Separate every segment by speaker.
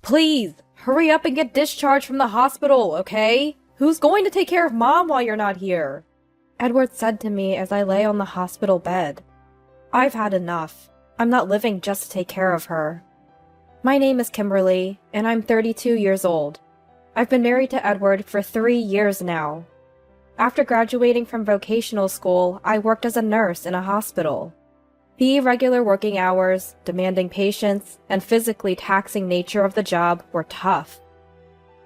Speaker 1: Please, hurry up and get discharged from the hospital, okay? Who's going to take care of Mom while you're not here? Edward said to me as I lay on the hospital bed. I've had enough. I'm not living just to take care of her. My name is Kimberly, and I'm 32 years old. I've been married to Edward for 3 years now. After graduating from vocational school, I worked as a nurse in a hospital. The irregular working hours, demanding patience, and physically taxing nature of the job were tough.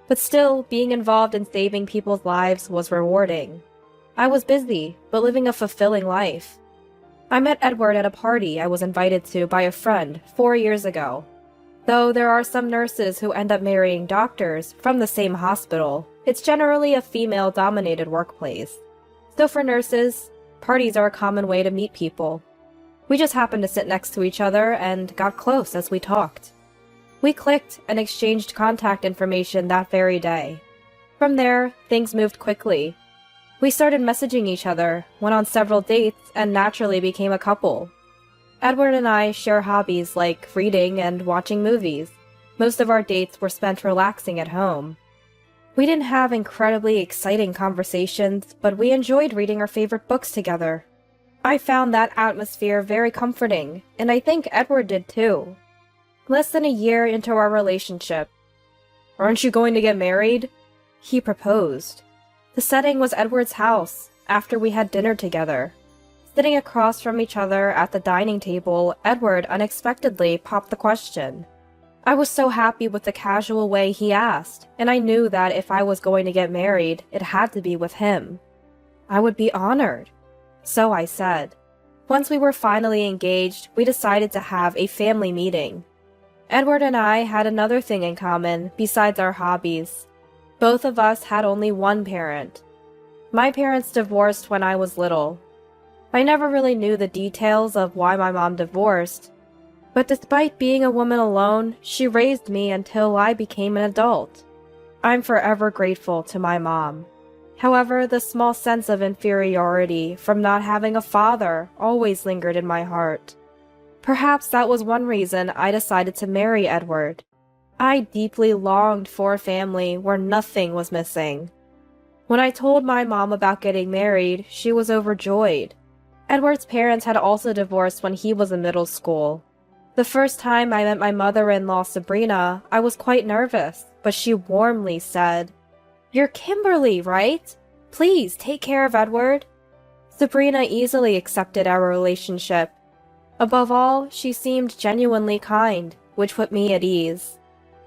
Speaker 1: But still, being involved in saving people's lives was rewarding. I was busy, but living a fulfilling life. I met Edward at a party I was invited to by a friend 4 years ago. Though there are some nurses who end up marrying doctors from the same hospital, it's generally a female-dominated workplace. So for nurses, parties are a common way to meet people. We just happened to sit next to each other and got close as we talked. We clicked and exchanged contact information that very day. From there, things moved quickly. We started messaging each other, went on several dates, and naturally became a couple. Edward and I share hobbies like reading and watching movies. Most of our dates were spent relaxing at home. We didn't have incredibly exciting conversations, but we enjoyed reading our favorite books together. I found that atmosphere very comforting, and I think Edward did too. Less than a year into our relationship. "Aren't you going to get married?" he proposed. The setting was Edward's house, after we had dinner together. Sitting across from each other at the dining table, Edward unexpectedly popped the question. I was so happy with the casual way he asked, and I knew that if I was going to get married, it had to be with him. I would be honored. So I said. Once we were finally engaged, we decided to have a family meeting. Edward and I had another thing in common besides our hobbies. Both of us had only one parent. My parents divorced when I was little. I never really knew the details of why my mom divorced, but despite being a woman alone, she raised me until I became an adult. I'm forever grateful to my mom. However, the small sense of inferiority from not having a father always lingered in my heart. Perhaps that was one reason I decided to marry Edward. I deeply longed for a family where nothing was missing. When I told my mom about getting married, she was overjoyed. Edward's parents had also divorced when he was in middle school. The first time I met my mother-in-law, Sabrina, I was quite nervous, but she warmly said, "You're Kimberly, right? Please take care of Edward." Sabrina easily accepted our relationship. Above all, she seemed genuinely kind, which put me at ease.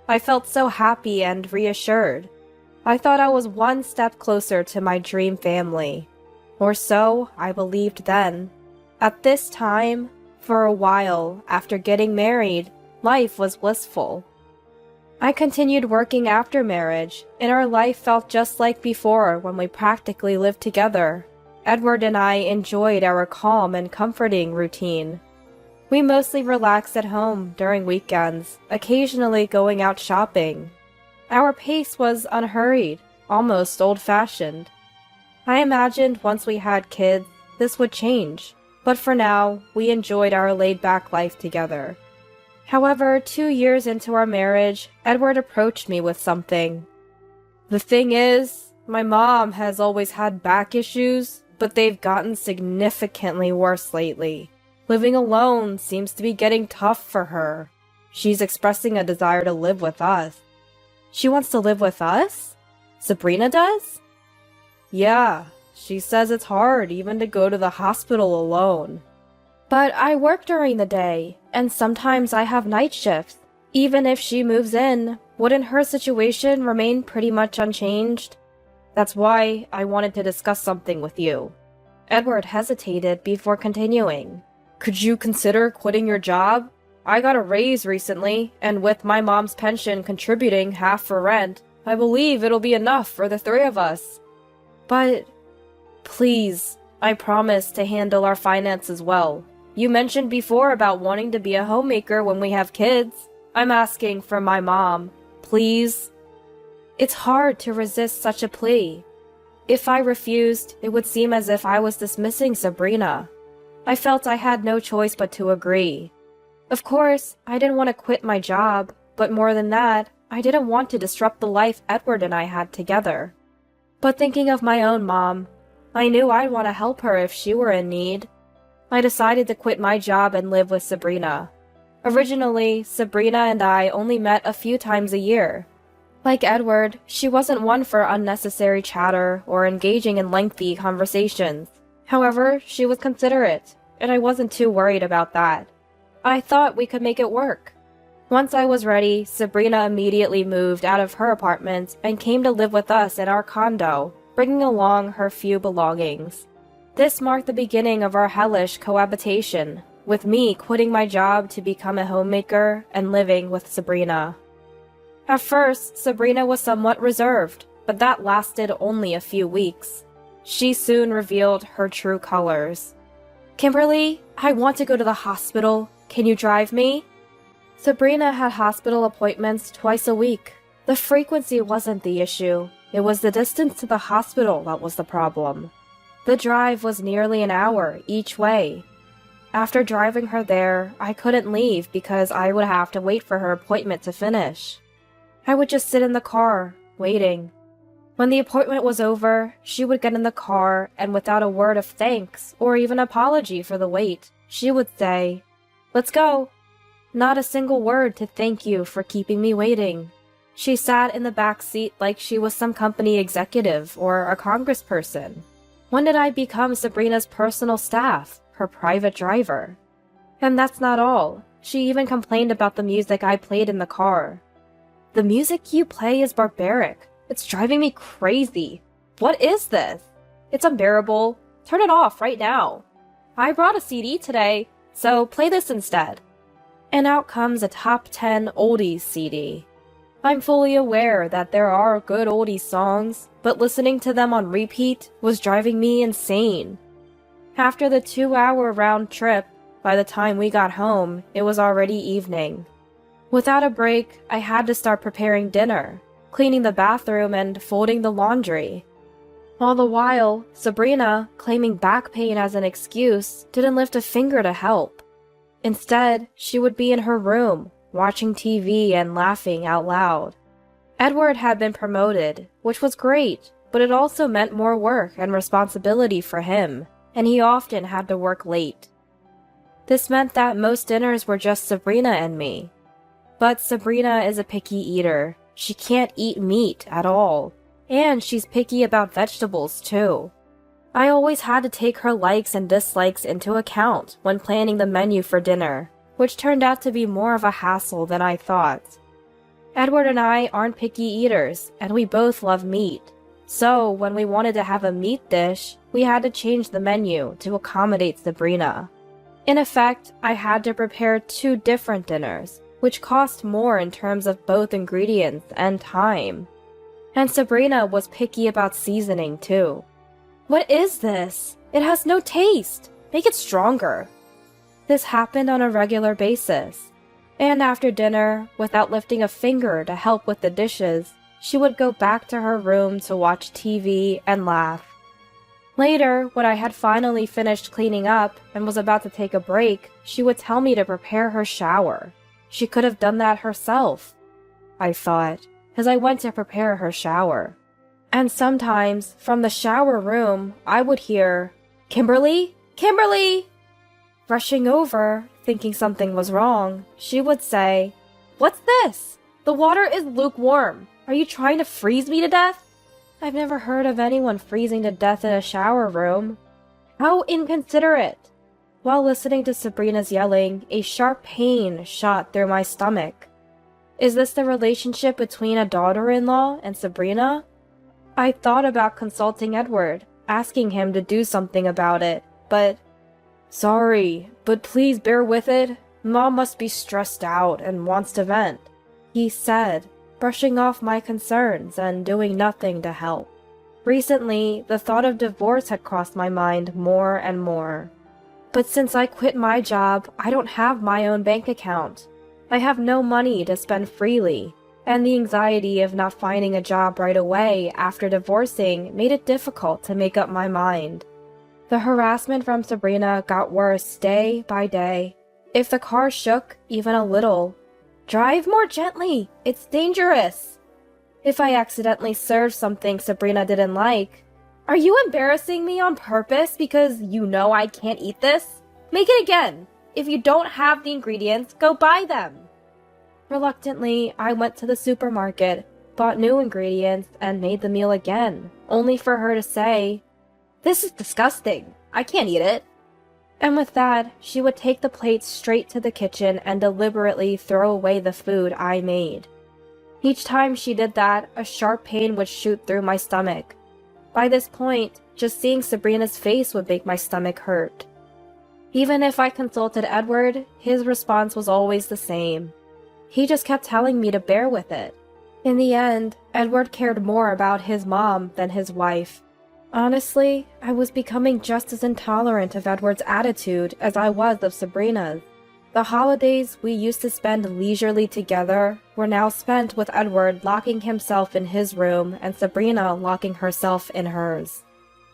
Speaker 1: I felt so happy and reassured. I thought I was one step closer to my dream family. Or so I believed then. At this time, for a while after getting married, life was blissful. I continued working after marriage, and our life felt just like before when we practically lived together. Edward and I enjoyed our calm and comforting routine. We mostly relaxed at home during weekends, occasionally going out shopping. Our pace was unhurried, almost old-fashioned. I imagined once we had kids, this would change, but for now, we enjoyed our laid-back life together. However, 2 years into our marriage, Edward approached me with something. "The thing is, my mom has always had back issues, but they've gotten significantly worse lately. Living alone seems to be getting tough for her. She's expressing a desire to live with us." "She wants to live with us? Sabrina does?" "Yeah, she says it's hard even to go to the hospital alone." "But I work during the day, and sometimes I have night shifts. Even if she moves in, wouldn't her situation remain pretty much unchanged?" "That's why I wanted to discuss something with you." Edward hesitated before continuing. "Could you consider quitting your job? I got a raise recently, and with my mom's pension contributing half for rent, I believe it'll be enough for the 3 of us." "But, please, I promise to handle our finances well. You mentioned before about wanting to be a homemaker when we have kids. I'm asking for my mom. Please." It's hard to resist such a plea. If I refused, it would seem as if I was dismissing Sabrina. I felt I had no choice but to agree. Of course, I didn't want to quit my job, but more than that, I didn't want to disrupt the life Edward and I had together. But thinking of my own mom, I knew I'd want to help her if she were in need. I decided to quit my job and live with Sabrina. Originally, Sabrina and I only met a few times a year. Like Edward, she wasn't one for unnecessary chatter or engaging in lengthy conversations. However, she was considerate, and I wasn't too worried about that. I thought we could make it work. Once I was ready, Sabrina immediately moved out of her apartment and came to live with us in our condo, bringing along her few belongings. This marked the beginning of our hellish cohabitation, with me quitting my job to become a homemaker and living with Sabrina. At first, Sabrina was somewhat reserved, but that lasted only a few weeks. She soon revealed her true colors. "Kimberly, I want to go to the hospital. Can you drive me?" Sabrina had hospital appointments twice a week. The frequency wasn't the issue. It was the distance to the hospital that was the problem. The drive was nearly an hour each way. After driving her there, I couldn't leave because I would have to wait for her appointment to finish. I would just sit in the car, waiting. When the appointment was over, she would get in the car, and without a word of thanks or even apology for the wait, she would say, "Let's go." Not a single word to thank you for keeping me waiting. She sat in the back seat like she was some company executive or a congressperson. When did I become Sabrina's personal staff, her private driver? And that's not all. She even complained about the music I played in the car. "The music you play is barbaric. It's driving me crazy. What is this? It's unbearable. Turn it off right now. I brought a CD today, so play this instead." And out comes a top 10 oldies CD. I'm fully aware that there are good oldies songs, but listening to them on repeat was driving me insane. After the 2-hour round trip, by the time we got home, it was already evening. Without a break, I had to start preparing dinner, cleaning the bathroom, and folding the laundry. All the while, Sabrina, claiming back pain as an excuse, didn't lift a finger to help. Instead, she would be in her room, watching TV and laughing out loud. Edward had been promoted, which was great, but it also meant more work and responsibility for him, and he often had to work late. This meant that most dinners were just Sabrina and me. But Sabrina is a picky eater. She can't eat meat at all, and she's picky about vegetables too. I always had to take her likes and dislikes into account when planning the menu for dinner, which turned out to be more of a hassle than I thought. Edward and I aren't picky eaters, and we both love meat. So, when we wanted to have a meat dish, we had to change the menu to accommodate Sabrina. In effect, I had to prepare 2 different dinners, which cost more in terms of both ingredients and time. And Sabrina was picky about seasoning too. "What is this? It has no taste. Make it stronger." This happened on a regular basis. And after dinner, without lifting a finger to help with the dishes, she would go back to her room to watch TV and laugh. Later, when I had finally finished cleaning up and was about to take a break, she would tell me to prepare her shower. She could have done that herself, I thought, as I went to prepare her shower. And sometimes, from the shower room, I would hear, "Kimberly? Kimberly!" Rushing over, thinking something was wrong, she would say, "What's this? The water is lukewarm. Are you trying to freeze me to death?" I've never heard of anyone freezing to death in a shower room. How inconsiderate! While listening to Sabrina's yelling, a sharp pain shot through my stomach. Is this the relationship between a daughter-in-law and Sabrina? I thought about consulting Edward, asking him to do something about it, but... "Sorry, but please bear with it. Mom must be stressed out and wants to vent," he said, brushing off my concerns and doing nothing to help. Recently, the thought of divorce had crossed my mind more and more. But since I quit my job, I don't have my own bank account. I have no money to spend freely, and the anxiety of not finding a job right away after divorcing made it difficult to make up my mind. The harassment from Sabrina got worse day by day. If the car shook even a little, Drive more gently. It's dangerous. If I accidentally served something Sabrina didn't like, are you embarrassing me on purpose because you know I can't eat this? Make it again. If you don't have the ingredients, go buy them. Reluctantly, I went to the supermarket, bought new ingredients, and made the meal again, only for her to say, "This is disgusting. I can't eat it." And with that, she would take the plate straight to the kitchen and deliberately throw away the food I made. Each time she did that, a sharp pain would shoot through my stomach. By this point, just seeing Sabrina's face would make my stomach hurt. Even if I consulted Edward, his response was always the same. He just kept telling me to bear with it. In the end, Edward cared more about his mom than his wife. Honestly, I was becoming just as intolerant of Edward's attitude as I was of Sabrina's. The holidays we used to spend leisurely together were now spent with Edward locking himself in his room and Sabrina locking herself in hers,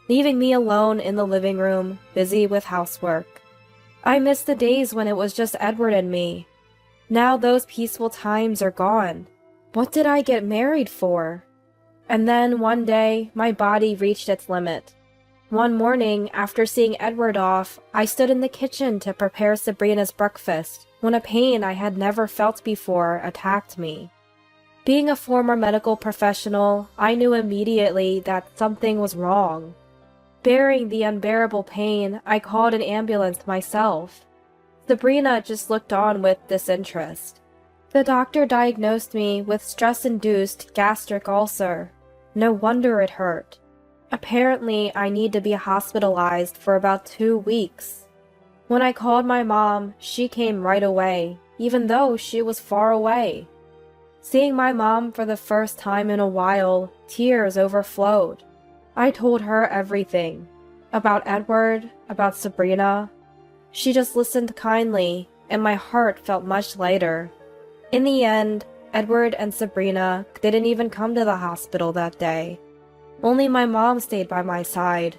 Speaker 1: leaving me alone in the living room, busy with housework. I missed the days when it was just Edward and me. Now those peaceful times are gone. What did I get married for? And then one day, my body reached its limit. One morning, after seeing Edward off, I stood in the kitchen to prepare Sabrina's breakfast when a pain I had never felt before attacked me. Being a former medical professional, I knew immediately that something was wrong. Bearing the unbearable pain, I called an ambulance myself. Sabrina just looked on with disinterest. The doctor diagnosed me with stress-induced gastric ulcer. No wonder it hurt. Apparently, I need to be hospitalized for about 2 weeks. When I called my mom, she came right away, even though she was far away. Seeing my mom for the first time in a while, tears overflowed. I told her everything. About Edward, about Sabrina. She just listened kindly, and my heart felt much lighter. In the end, Edward and Sabrina didn't even come to the hospital that day. Only my mom stayed by my side.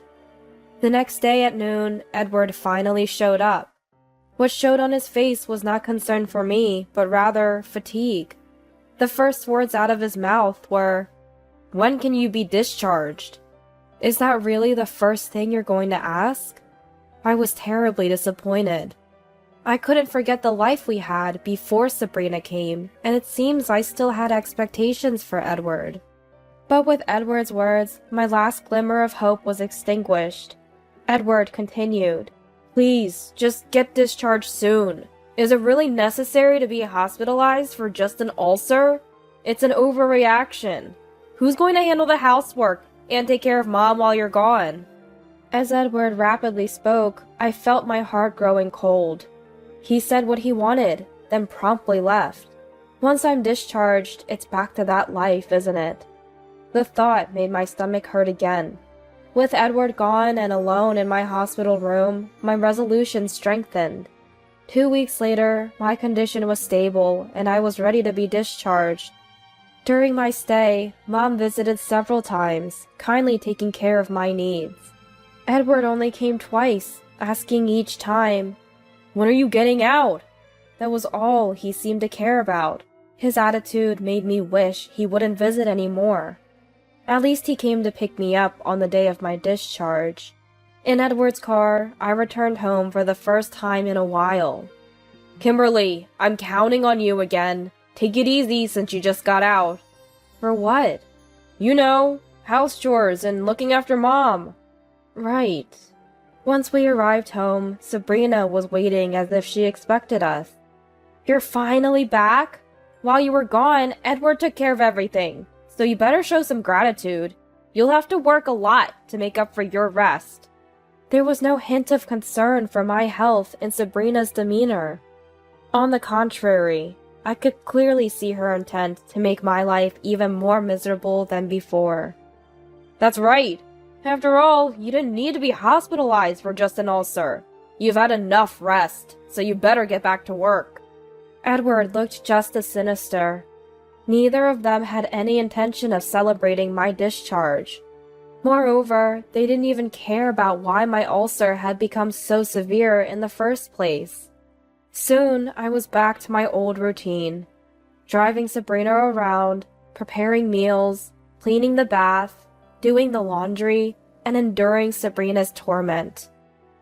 Speaker 1: The next day at noon, Edward finally showed up. What showed on his face was not concern for me, but rather fatigue. The first words out of his mouth were, "When can you be discharged?" Is that really the first thing you're going to ask? I was terribly disappointed. I couldn't forget the life we had before Sabrina came, and it seems I still had expectations for Edward. But with Edward's words, my last glimmer of hope was extinguished. Edward continued, "Please, just get discharged soon. Is it really necessary to be hospitalized for just an ulcer? It's an overreaction. Who's going to handle the housework and take care of Mom while you're gone?" As Edward rapidly spoke, I felt my heart growing cold. He said what he wanted, then promptly left. Once I'm discharged, it's back to that life, isn't it? The thought made my stomach hurt again. With Edward gone and alone in my hospital room, my resolution strengthened. 2 weeks later, my condition was stable, and I was ready to be discharged. During my stay, Mom visited several times, kindly taking care of my needs. Edward only came twice, asking each time, "When are you getting out?" That was all he seemed to care about. His attitude made me wish he wouldn't visit anymore. At least he came to pick me up on the day of my discharge. In Edward's car, I returned home for the first time in a while. "Kimberly, I'm counting on you again. Take it easy since you just got out." "For what?" "You know, house chores and looking after Mom." "Right." Once we arrived home, Sabrina was waiting as if she expected us. "You're finally back? While you were gone, Edward took care of everything, so you better show some gratitude. You'll have to work a lot to make up for your rest." There was no hint of concern for my health in Sabrina's demeanor. On the contrary, I could clearly see her intent to make my life even more miserable than before. "That's right. After all, you didn't need to be hospitalized for just an ulcer. You've had enough rest, so you better get back to work." Edward looked just as sinister. Neither of them had any intention of celebrating my discharge. Moreover, they didn't even care about why my ulcer had become so severe in the first place. Soon, I was back to my old routine. driving Sabrina around, preparing meals, cleaning the bath, doing the laundry, and enduring Sabrina's torment.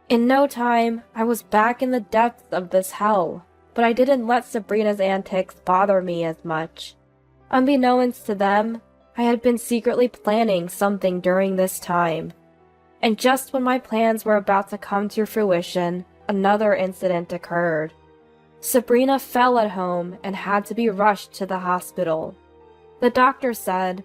Speaker 1: In no time, I was back in the depths of this hell, but I didn't let Sabrina's antics bother me as much. Unbeknownst to them, I had been secretly planning something during this time. And just when my plans were about to come to fruition, another incident occurred. Sabrina fell at home and had to be rushed to the hospital. The doctor said,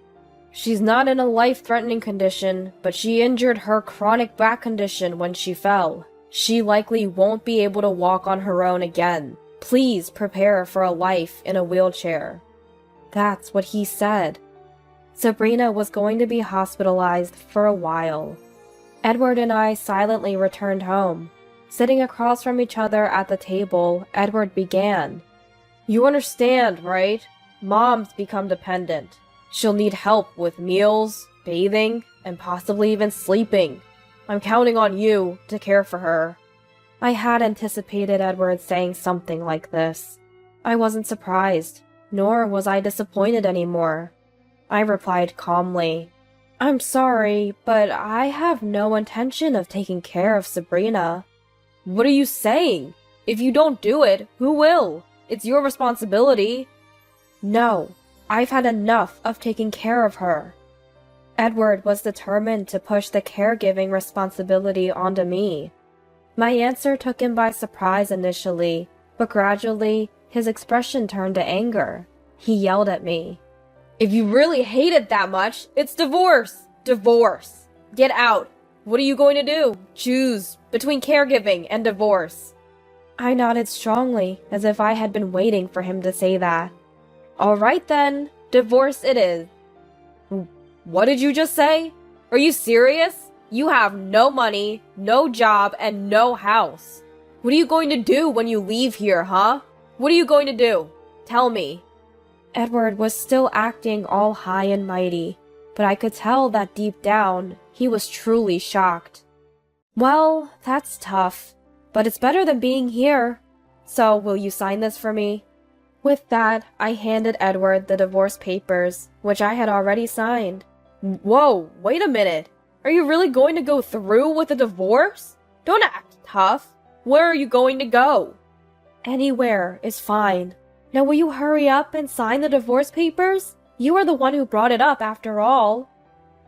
Speaker 1: "She's not in a life-threatening condition, but she injured her chronic back condition when she fell. She likely won't be able to walk on her own again. Please prepare for a life in a wheelchair." That's what he said. Sabrina was going to be hospitalized for a while. Edward and I silently returned home. Sitting across from each other at the table, Edward began. "You understand, right? Mom's become dependent. She'll need help with meals, bathing, and possibly even sleeping. I'm counting on you to care for her." I had anticipated Edward saying something like this. I wasn't surprised, nor was I disappointed anymore. I replied calmly, "I'm sorry, but I have no intention of taking care of Sabrina." "What are you saying? If you don't do it, who will? It's your responsibility." "No, I've had enough of taking care of her." Edward was determined to push the caregiving responsibility onto me. My answer took him by surprise initially, but gradually his expression turned to anger. He yelled at me, "If you really hate it that much, it's divorce! Divorce! Get out! What are you going to do? Choose between caregiving and divorce." I nodded strongly, as if I had been waiting for him to say that. "All right then, divorce it is." "What did you just say? Are you serious? You have no money, no job, and no house. What are you going to do when you leave here, huh? What are you going to do? Tell me." Edward was still acting all high and mighty, but I could tell that deep down, he was truly shocked. "Well, that's tough, but it's better than being here. So, will you sign this for me?" With that, I handed Edward the divorce papers, which I had already signed. "Whoa, wait a minute. Are you really going to go through with the divorce? Don't act tough. Where are you going to go?" "Anywhere is fine. Now will you hurry up and sign the divorce papers? You are the one who brought it up after all."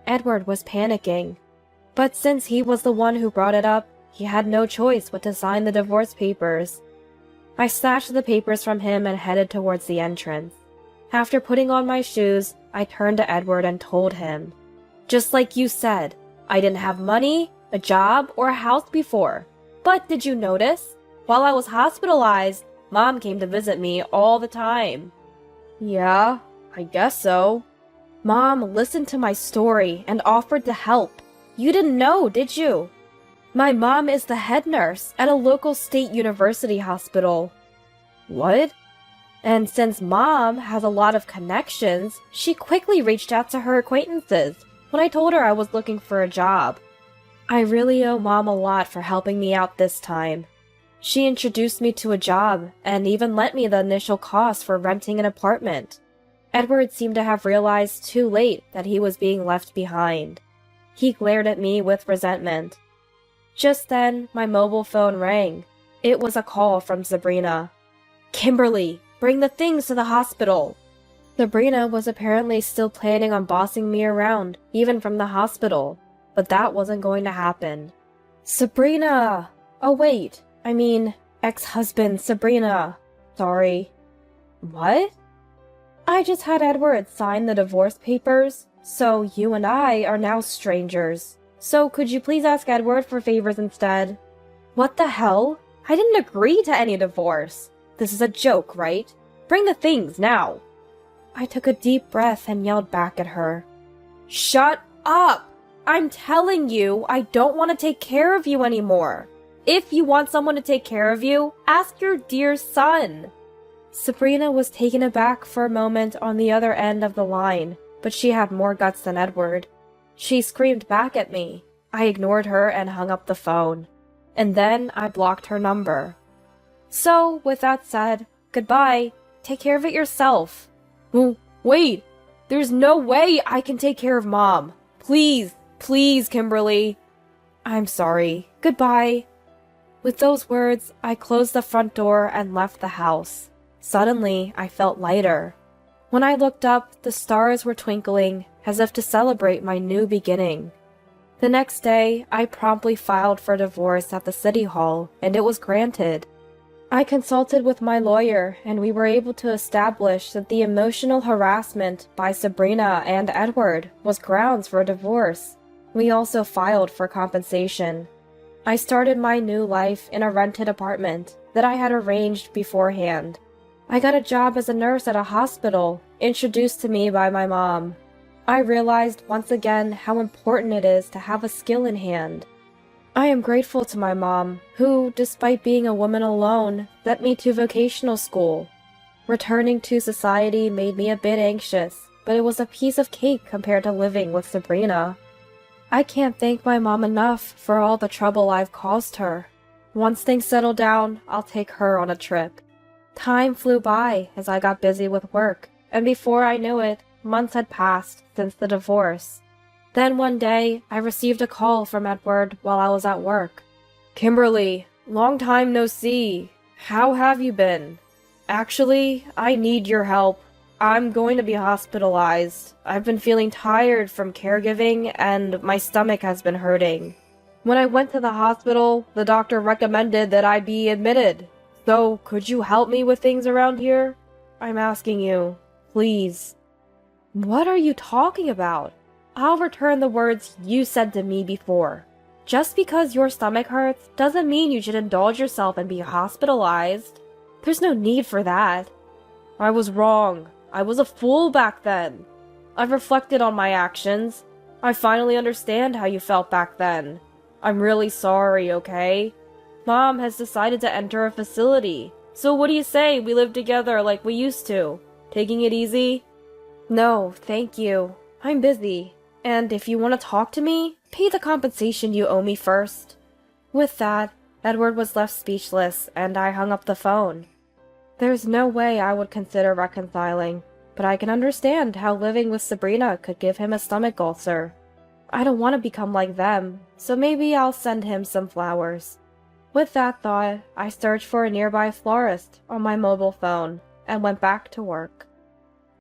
Speaker 1: Edward was panicking. But since he was the one who brought it up, he had no choice but to sign the divorce papers. I snatched the papers from him and headed towards the entrance. After putting on my shoes, I turned to Edward and told him, "Just like you said, I didn't have money, a job, or a house before. But did you notice? While I was hospitalized, Mom came to visit me all the time." "Yeah, I guess so." "Mom listened to my story and offered to help. You didn't know, did you? My mom is the head nurse at a local state university hospital." "What?" "And since Mom has a lot of connections, she quickly reached out to her acquaintances when I told her I was looking for a job. I really owe Mom a lot for helping me out this time. She introduced me to a job and even lent me the initial cost for renting an apartment." Edward seemed to have realized too late that he was being left behind. He glared at me with resentment. Just then, my mobile phone rang. It was a call from Sabrina. "Kimberly, bring the things to the hospital." Sabrina was apparently still planning on bossing me around, even from the hospital, but that wasn't going to happen. "Sabrina! Oh wait, I mean, ex-husband Sabrina. Sorry." "What?" "I just had Edward sign the divorce papers, so you and I are now strangers. So could you please ask Edward for favors instead?" "What the hell? I didn't agree to any divorce. This is a joke, right? Bring the things now." I took a deep breath and yelled back at her, "Shut up! I'm telling you, I don't want to take care of you anymore. If you want someone to take care of you, ask your dear son." Sabrina was taken aback for a moment on the other end of the line, but she had more guts than Edward. She screamed back at me. I ignored her and hung up the phone. And then I blocked her number. So, with that said, goodbye. take care of it yourself. Wait, there's no way I can take care of Mom. Please, please, Kimberly. I'm sorry. Goodbye. With those words, I closed the front door and left the house. Suddenly, I felt lighter. When I looked up, the stars were twinkling, as if to celebrate my new beginning. The next day, I promptly filed for divorce at the city hall, and it was granted. I consulted with my lawyer, and we were able to establish that the emotional harassment by Sabrina and Edward was grounds for divorce. We also filed for compensation. I started my new life in a rented apartment that I had arranged beforehand. I got a job as a nurse at a hospital, introduced to me by my mom. I realized once again how important it is to have a skill in hand. I am grateful to my mom, who, despite being a woman alone, sent me to vocational school. Returning to society made me a bit anxious, but it was a piece of cake compared to living with Sabrina. I can't thank my mom enough for all the trouble I've caused her. Once things settle down, I'll take her on a trip. Time flew by as I got busy with work, and before I knew it, months had passed since the divorce. Then one day, I received a call from Edward while I was at work. Kimberly, long time no see. How have you been? Actually, I need your help. I'm going to be hospitalized. I've been feeling tired from caregiving and my stomach has been hurting. When I went to the hospital, the doctor recommended that I be admitted. So, could you help me with things around here? I'm asking you, please. What are you talking about? I'll return the words you said to me before. Just because your stomach hurts doesn't mean you should indulge yourself and be hospitalized. There's no need for that. I was wrong. I was a fool back then. I've reflected on my actions. I finally understand how you felt back then. I'm really sorry, okay? Mom has decided to enter a facility. So what do you say we live together like we used to? Taking it easy? No, thank you. I'm busy. And if you want to talk to me, pay the compensation you owe me first. With that, Edward was left speechless, and I hung up the phone. There's no way I would consider reconciling, but I can understand how living with Sabrina could give him a stomach ulcer. I don't want to become like them, so maybe I'll send him some flowers. With that thought, I searched for a nearby florist on my mobile phone and went back to work.